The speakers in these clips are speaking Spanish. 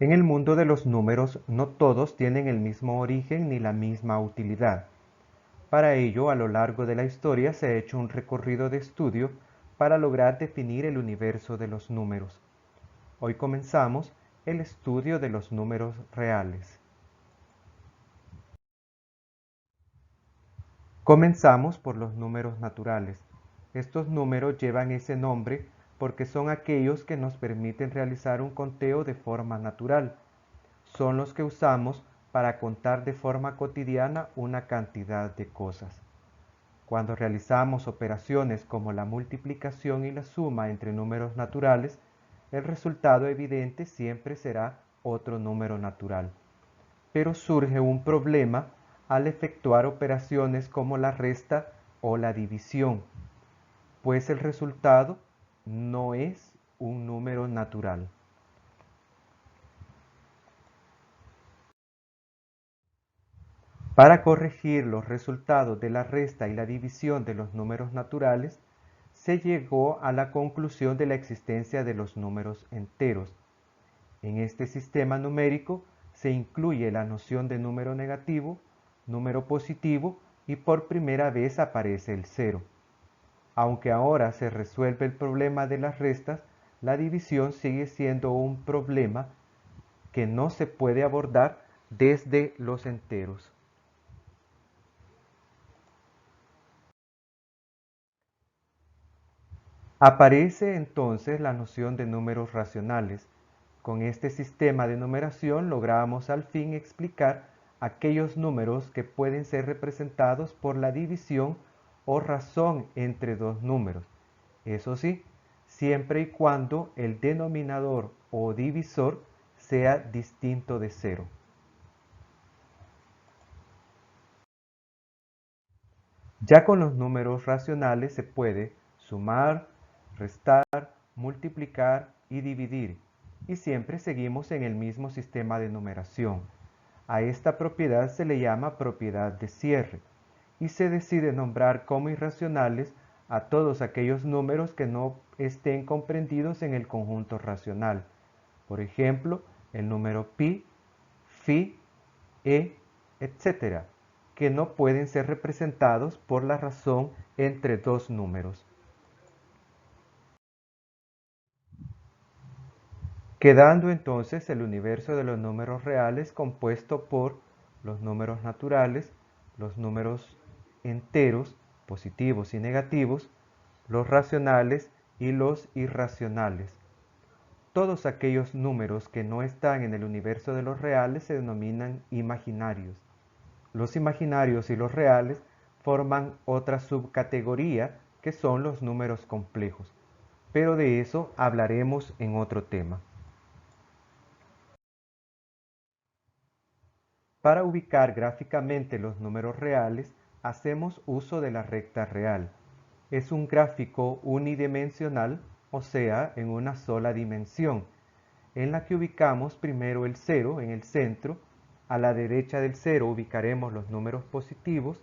En el mundo de los números, no todos tienen el mismo origen ni la misma utilidad. Para ello, a lo largo de la historia se ha hecho un recorrido de estudio para lograr definir el universo de los números. Hoy comenzamos el estudio de los números reales. Comenzamos por los números naturales. Estos números llevan ese nombre porque son aquellos que nos permiten realizar un conteo de forma natural. Son los que usamos para contar de forma cotidiana una cantidad de cosas. Cuando realizamos operaciones como la multiplicación y la suma entre números naturales, el resultado evidente siempre será otro número natural. Pero surge un problema al efectuar operaciones como la resta o la división, pues el resultado no es un número natural. Para corregir los resultados de la resta y la división de los números naturales, se llegó a la conclusión de la existencia de los números enteros. En este sistema numérico se incluye la noción de número negativo, número positivo y por primera vez aparece el cero. Aunque ahora se resuelve el problema de las restas, la división sigue siendo un problema que no se puede abordar desde los enteros. Aparece entonces la noción de números racionales. Con este sistema de numeración logramos al fin explicar aquellos números que pueden ser representados por la división o razón entre dos números. Eso sí, siempre y cuando el denominador o divisor sea distinto de cero. Ya con los números racionales se puede sumar, restar, multiplicar y dividir, y siempre seguimos en el mismo sistema de numeración. A esta propiedad se le llama propiedad de cierre, y se decide nombrar como irracionales a todos aquellos números que no estén comprendidos en el conjunto racional. Por ejemplo, el número pi, phi, etc., que no pueden ser representados por la razón entre dos números. Quedando entonces el universo de los números reales compuesto por los números naturales, los números enteros, positivos y negativos, los racionales y los irracionales. Todos aquellos números que no están en el universo de los reales se denominan imaginarios. Los imaginarios y los reales forman otra subcategoría que son los números complejos, pero de eso hablaremos en otro tema. Para ubicar gráficamente los números reales, hacemos uso de la recta real. Es un gráfico unidimensional, o sea, en una sola dimensión, en la que ubicamos primero el cero en el centro. A la derecha del cero ubicaremos los números positivos,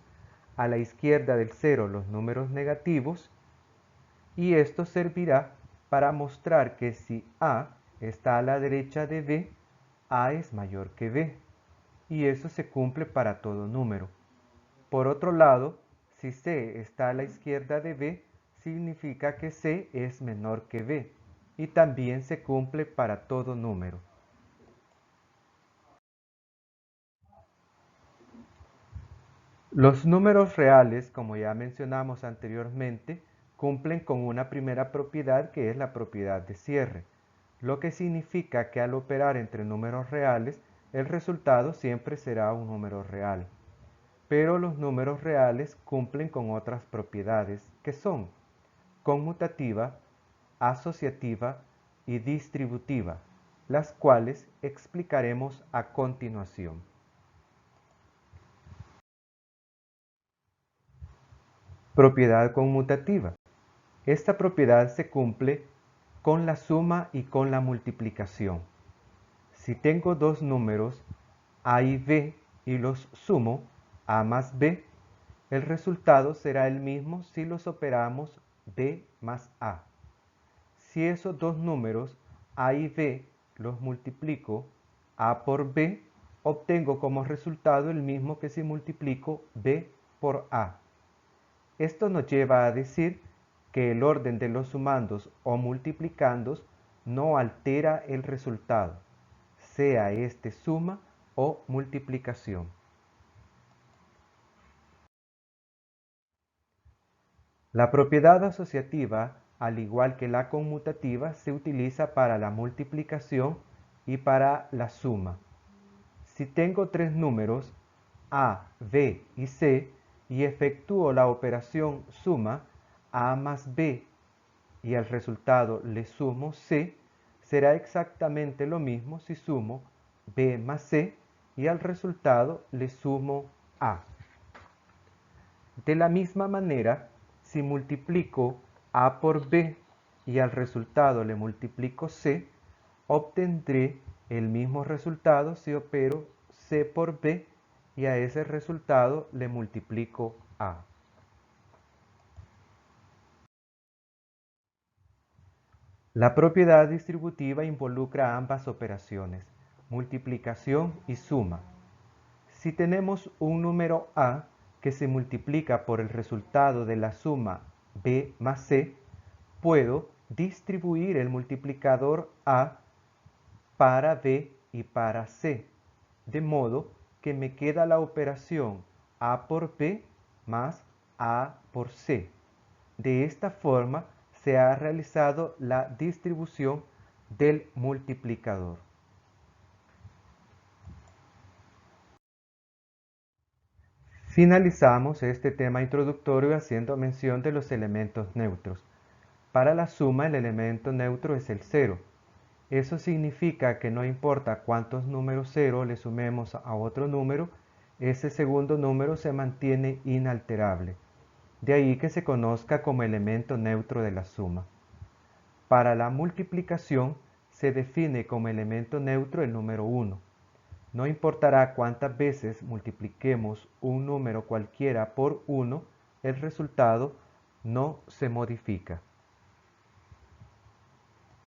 a la izquierda del cero los números negativos, y esto servirá para mostrar que si A está a la derecha de B, A es mayor que B, y eso se cumple para todo número. Por otro lado, si C está a la izquierda de B, significa que C es menor que B, y también se cumple para todo número. Los números reales, como ya mencionamos anteriormente, cumplen con una primera propiedad que es la propiedad de cierre, lo que significa que al operar entre números reales, el resultado siempre será un número real. Pero los números reales cumplen con otras propiedades que son conmutativa, asociativa y distributiva, las cuales explicaremos a continuación. Propiedad conmutativa. Esta propiedad se cumple con la suma y con la multiplicación. Si tengo dos números a y b y los sumo, a más b, el resultado será el mismo si los operamos b más a. Si esos dos números a y b los multiplico A por B, obtengo como resultado el mismo que si multiplico B por A. Esto nos lleva a decir que el orden de los sumandos o multiplicandos no altera el resultado, sea este suma o multiplicación. La propiedad asociativa, al igual que la conmutativa, se utiliza para la multiplicación y para la suma. Si tengo tres números, A, B y C, y efectúo la operación suma A más B y al resultado le sumo C, será exactamente lo mismo si sumo B más C y al resultado le sumo A. De la misma manera, si multiplico A por B y al resultado le multiplico C, obtendré el mismo resultado si opero C por B y a ese resultado le multiplico A. La propiedad distributiva involucra ambas operaciones, multiplicación y suma. Si tenemos un número A que se multiplica por el resultado de la suma B más C, puedo distribuir el multiplicador A para B y para C, de modo que me queda la operación A por B más A por C. De esta forma se ha realizado la distribución del multiplicador. Finalizamos este tema introductorio haciendo mención de los elementos neutros. Para la suma el elemento neutro es el 0. Eso significa que no importa cuántos números 0 le sumemos a otro número, ese segundo número se mantiene inalterable. De ahí que se conozca como elemento neutro de la suma. Para la multiplicación se define como elemento neutro el número 1. No importará cuántas veces multipliquemos un número cualquiera por 1, el resultado no se modifica.